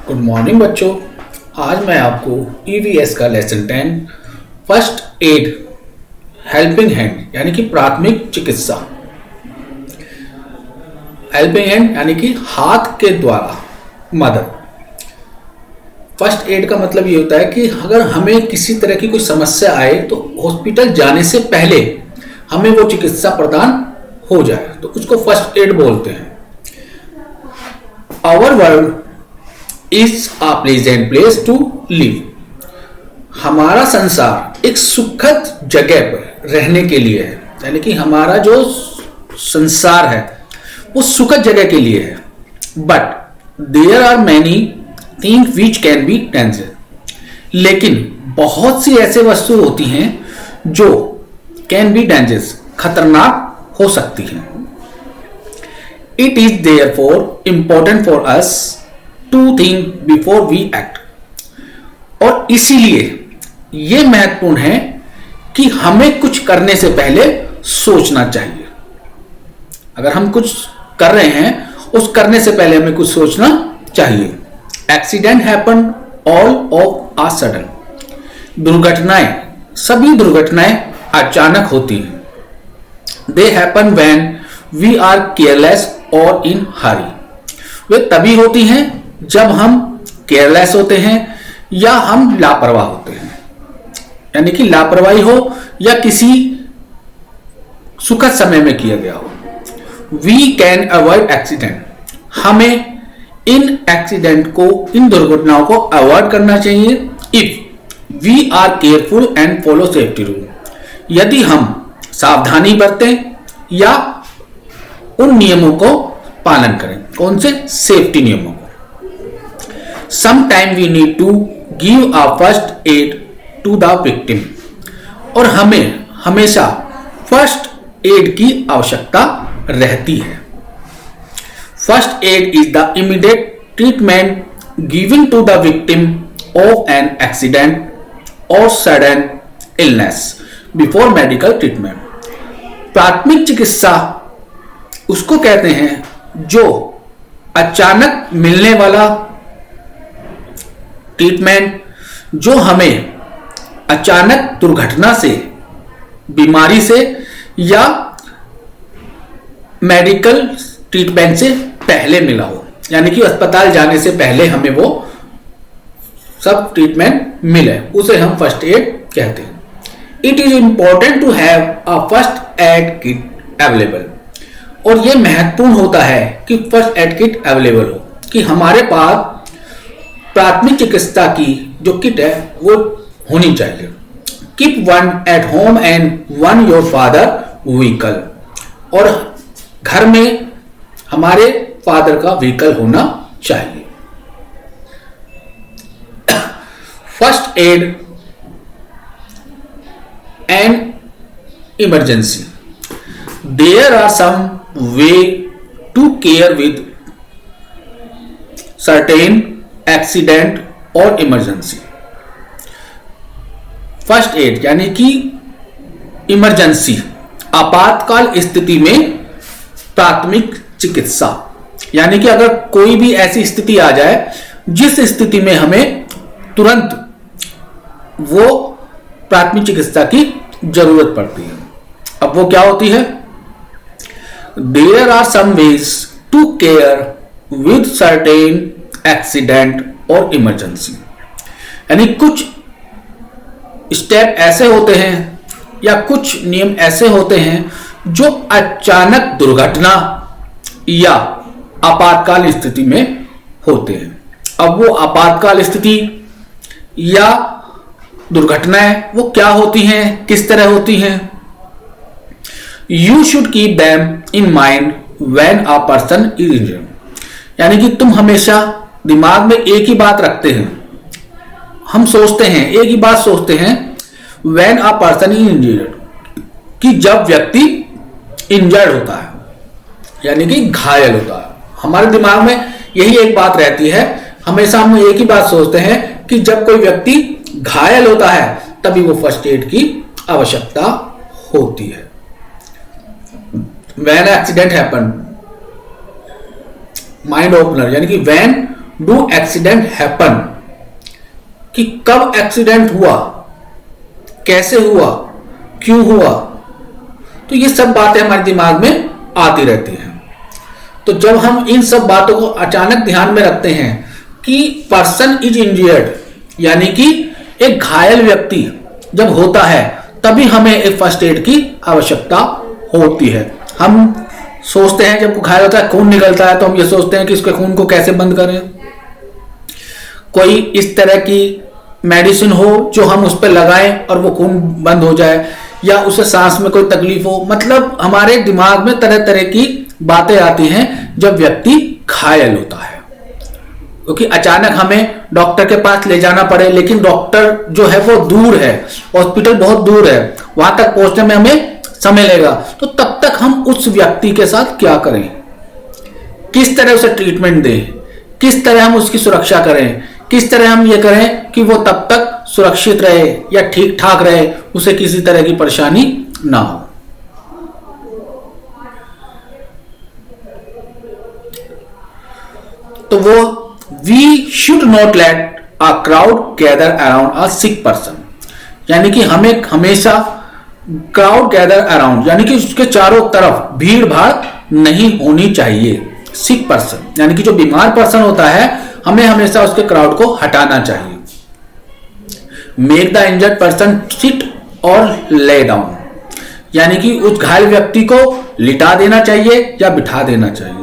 Good morning बच्चों। आज मैं आपको ईवीएस का lesson 10 first aid helping hand यानी कि प्राथमिक चिकित्सा। हेल्पिंग हैंड यानी कि हाथ के द्वारा मदद। फर्स्ट एड का मतलब ये होता है कि अगर हमें किसी तरह की कोई समस्या आए तो हॉस्पिटल जाने से पहले हमें वो चिकित्सा प्रदान हो जाए तो उसको फर्स्ट एड बोलते हैं। Our world is a pleasant place to live. हमारा संसार एक सुखद जगह पर रहने के लिए है, यानी कि हमारा जो संसार है वो सुखद जगह के लिए है। But there are many things which can be danger. लेकिन बहुत सी ऐसे वस्तु होती हैं जो कैन बी डेंजरस, खतरनाक हो सकती हैं। It is therefore important for us to think before we act. और इसीलिए यह महत्वपूर्ण है कि हमें कुछ करने से पहले सोचना चाहिए। अगर हम कुछ कर रहे हैं उस करने से पहले हमें कुछ सोचना चाहिए। Accident happen all of a sudden. दुर्घटनाएं, सभी दुर्घटनाएं अचानक होती हैं। They happen when we are careless और इन हरी। वे तभी होती हैं जब हम केयरलेस होते हैं या हम लापरवाह होते हैं, यानी कि लापरवाही हो या किसी सुखद समय में किया गया हो। We can avoid accident. हमें इन एक्सीडेंट को, इन दुर्घटनाओं को अवॉइड करना चाहिए if we are careful and follow safety rule. यदि हम सावधानी बरतें या उन नियमों को पालन करें। कौन से? सेफ्टी नियमों को। Sometime we need to give a first aid to the victim। और हमें हमेशा फर्स्ट एड की आवश्यकता रहती है। First aid is the immediate treatment given to the victim of an accident और sudden illness before medical treatment. प्राथमिक चिकित्सा उसको कहते हैं जो अचानक मिलने वाला ट्रीटमेंट, जो हमें अचानक दुर्घटना से, बीमारी से या मेडिकल ट्रीटमेंट से पहले मिला हो, यानी कि अस्पताल जाने से पहले हमें वो सब ट्रीटमेंट मिले, उसे हम फर्स्ट एड कहते हैं। It is important to have a first aid kit available. और यह महत्वपूर्ण होता है कि फर्स्ट एड किट अवेलेबल हो, कि हमारे पास प्राथमिक चिकित्सा की जो किट है वो होनी चाहिए। Keep one at home and one your father vehicle. और घर में हमारे फादर का व्हीकल होना चाहिए। First aid and emergency. There are some way to care with certain accident और इमरजेंसी। फर्स्ट एड यानी कि इमरजेंसी, आपातकाल स्थिति में प्राथमिक चिकित्सा, यानी कि अगर कोई भी ऐसी स्थिति आ जाए जिस स्थिति में हमें तुरंत वो प्राथमिक चिकित्सा की जरूरत पड़ती है। अब वो क्या होती है? There are some ways to care with certain accident और इमरजेंसी। यानी कुछ स्टेप ऐसे होते हैं या कुछ नियम ऐसे होते हैं जो अचानक दुर्घटना या आपातकाल स्थिति में होते हैं। अब वो आपातकाल स्थिति या दुर्घटनाएं वो क्या होती हैं, किस तरह होती हैं? You should keep them in mind when a person is injured. यानी कि तुम हमेशा दिमाग में एक ही बात रखते हैं, हम सोचते हैं, एक ही बात सोचते हैं, when a person is injured, कि जब व्यक्ति इंजर्ड होता है यानी कि घायल होता है, हमारे दिमाग में यही एक बात रहती है। हमेशा हम एक ही बात सोचते हैं कि जब कोई व्यक्ति घायल होता है तभी वो फर्स्ट एड की आवश्यकता होती है। When accident happen, mind opener यानी कि व्हेन डू एक्सीडेंट हैपन, कि कब एक्सीडेंट हुआ, कैसे हुआ, क्यों हुआ। तो ये सब बातें हमारे दिमाग में आती रहती हैं। तो जब हम इन सब बातों को अचानक ध्यान में रखते हैं कि पर्सन इज इंजर्ड, यानी कि एक घायल व्यक्ति जब होता है तभी हमें एक फर्स्ट एड की आवश्यकता होती है। हम सोचते हैं जब घायल होता है, खून निकलता है, तो हम ये सोचते हैं कि इसके खून को कैसे बंद करें, कोई इस तरह की मेडिसिन हो जो हम उस पर लगाएं और वो खून बंद हो जाए, या उसे सांस में कोई तकलीफ हो। मतलब हमारे दिमाग में तरह तरह की बातें आती हैं जब व्यक्ति घायल होता है, क्योंकि अचानक हमें डॉक्टर के पास ले जाना पड़े, लेकिन डॉक्टर जो है वो दूर है, हॉस्पिटल बहुत दूर है, वहां तक पहुंचने में हमें समय लगेगा। तो तब तक हम उस व्यक्ति के साथ क्या करें, किस तरह उसे ट्रीटमेंट दें, किस तरह हम उसकी सुरक्षा करें, किस तरह हम ये करें कि वो तब तक सुरक्षित रहे या ठीक ठाक रहे, उसे किसी तरह की परेशानी ना हो। तो वो we should not let a crowd gather around a sick person, यानी कि हमें हमेशा क्राउड गैदर अराउंड, यानी कि उसके चारों तरफ भीड़ भाड़ नहीं होनी चाहिए। सिक पर्सन यानी कि जो बीमार पर्सन होता है, हमें हमेशा उसके क्राउड को हटाना चाहिए। Make the injured person sit और ले डाउन, यानी कि उस घायल व्यक्ति को लिटा देना चाहिए या बिठा देना चाहिए।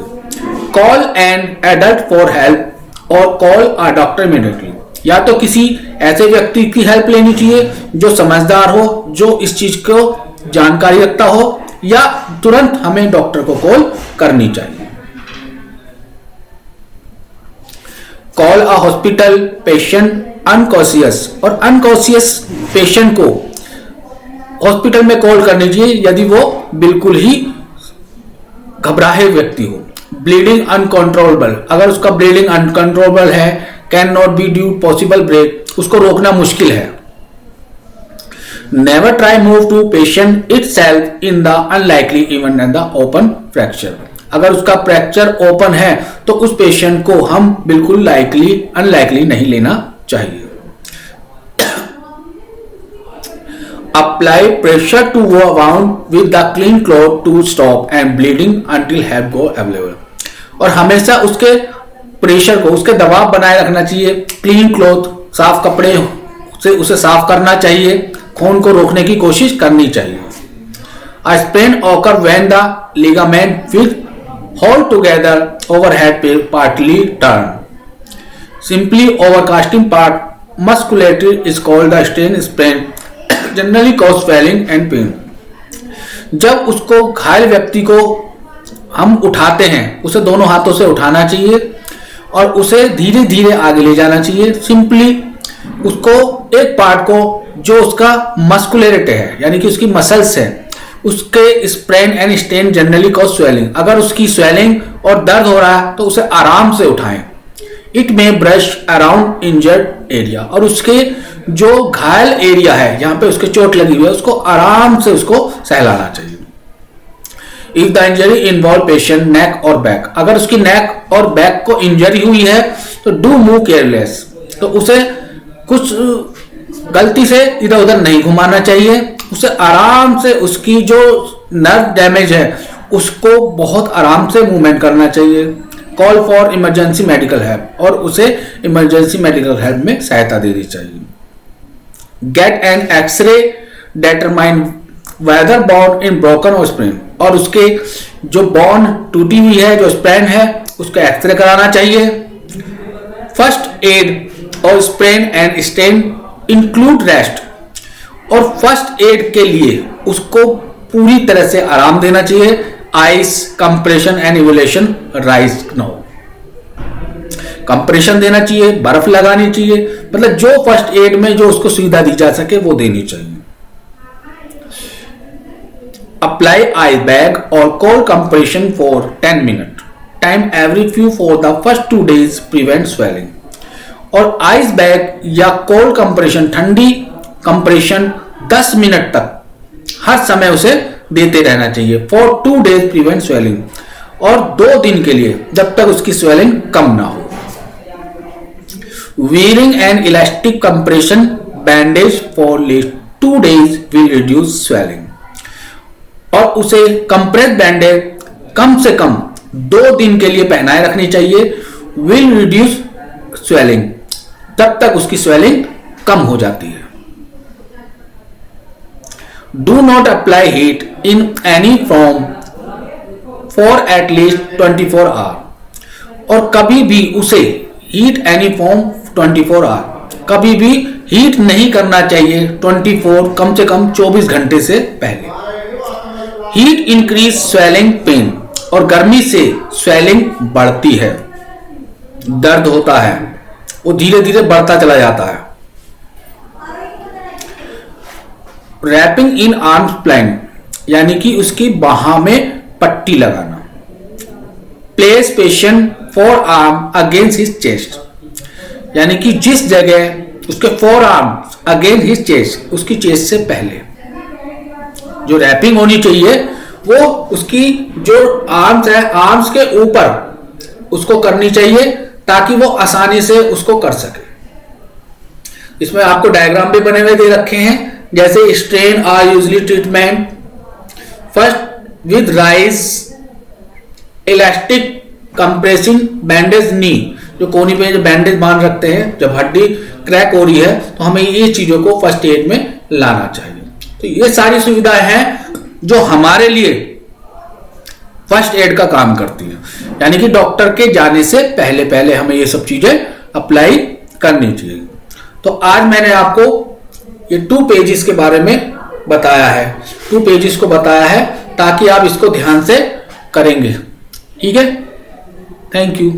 Call an adult for help और कॉल अ डॉक्टर इमीडिएटली, या तो किसी ऐसे व्यक्ति की हेल्प लेनी चाहिए जो समझदार हो, जो इस चीज को जानकारी रखता हो, या तुरंत हमें डॉक्टर को कॉल करनी चाहिए। कॉल अ हॉस्पिटल पेशेंट अनकॉन्शियस, और अनकॉन्शियस पेशेंट को हॉस्पिटल में कॉल करनी चाहिए यदि वो बिल्कुल ही घबराए व्यक्ति हो। ब्लीडिंग अनकंट्रोलेबल, अगर उसका ब्लीडिंग अनकंट्रोलेबल है, can not be due possible break, उसको रोकना मुश्किल है। Never try move to patient itself in the unlikely event and the open fracture, अगर उसका फ्रैक्चर ओपन है तो उस पेशेंट को हम बिल्कुल लाइकली अनलाइकली नहीं लेना चाहिए। Apply pressure to wound with the clean cloth to stop and bleeding until help go available, और हमेशा उसके प्रेशर को, उसके दबाव बनाए रखना चाहिए। क्लीन क्लॉथ, साफ कपड़े से उसे साफ करना चाहिए, खून को रोकने की कोशिश करनी चाहिए। A sprain occur when the ligament will hold together overhead partly turn. Simply overcasting part musculature is called the strain sprain. Generally cause swelling and pain. जब उसको घायल व्यक्ति को हम उठाते हैं, उसे दोनों हाथों से उठाना चाहिए और उसे धीरे धीरे आगे ले जाना चाहिए। सिंपली उसको एक पार्ट को जो उसका मस्कुलरिटी है, यानी कि उसकी मसल्स है, उसके sprain and stain generally cause swelling, अगर उसकी स्वेलिंग और दर्द हो रहा है तो उसे आराम से उठाएं। इट में ब्रश अराउंड इंजर्ड एरिया, और उसके जो घायल एरिया है, यहाँ पे उसके चोट लगी हुई है, उसको आराम से उसको सहलाना चाहिए। If the injury involve patient neck और बैक, अगर उसकी नेक और बैक को इंजरी हुई है तो डू मूव केयरलेस, तो उसे कुछ गलती से इधर उधर नहीं घुमाना चाहिए, उसे आराम से, उसकी जो नर्व डैमेज है उसको बहुत आराम से मूवमेंट करना चाहिए। Call for emergency medical help, और उसे इमरजेंसी मेडिकल हेल्प में सहायता देनी चाहिए। Get an x-ray determine whether bone in broken और स्प्रेन, और उसके जो बोन टूटी हुई है, जो स्प्रेन है, उसका एक्सरे कराना चाहिए। फर्स्ट एड और sprain and stain include rest, और फर्स्ट एड के लिए उसको पूरी तरह से आराम देना चाहिए। Ice compression and evolution rise no, compression देना चाहिए, बर्फ लगानी चाहिए, मतलब जो फर्स्ट एड में जो उसको सुविधा दी जा सके वो देनी चाहिए। अप्लाई आइस बैग और cold compression for 10 minute, time every few for the first 2 days prevent swelling, और आइस बैग या कोल्ड कंप्रेशन, ठंडी कंप्रेशन 10 मिनट तक हर समय उसे देते रहना चाहिए। फॉर 2 days प्रिवेंट स्वेलिंग, और 2 दिन के लिए, जब तक उसकी स्वेलिंग कम ना हो। wearing an elastic compression bandage for at least 2 days will reduce swelling. और उसे कंप्रेस बैंडेज कम से कम 2 दिन के लिए पहनाए रखनी चाहिए. विल रिड्यूस स्वेलिंग, तब तक उसकी स्वेलिंग कम हो जाती है. Do not apply heat in any form for at least 24 hour. और कभी भी उसे हीट एनी फॉर्म 24 आवर, कभी भी हीट नहीं करना चाहिए 24, कम से कम 24 घंटे से पहले. हीट इंक्रीज स्वेलिंग पेन, और गर्मी से स्वेलिंग बढ़ती है, दर्द होता है, वो धीरे धीरे बढ़ता चला जाता है. रैपिंग इन आर्म्स प्लान, यानी कि उसकी बाह में पट्टी लगाना. Place patient four arm against his chest, यानी कि जिस जगह उसके four arm against his chest, उसकी चेस्ट से पहले जो रैपिंग होनी चाहिए वो उसकी जो आर्म्स है, आर्म्स के ऊपर उसको करनी चाहिए ताकि वो आसानी से उसको कर सके. इसमें आपको डायग्राम भी बने हुए दे रखे हैं, जैसे strain are usually treatment first with rise elastic compressing bandage knee. जो कोनी पे जो बैंडेज बांध रखते हैं, जब हड्डी क्रैक हो रही है तो हमें ये चीजों को फर्स्ट एड में लाना चाहिए. तो ये सारी सुविधाएं हैं जो हमारे लिए फर्स्ट एड का काम करती हैं, यानी कि डॉक्टर के जाने से पहले पहले हमें ये सब चीजें अप्लाई करनी चाहिए. तो आज मैंने आपको ये 2 पेजेस के बारे में बताया है, 2 पेजेस को बताया है ताकि आप इसको ध्यान से करेंगे. ठीक है, थैंक यू.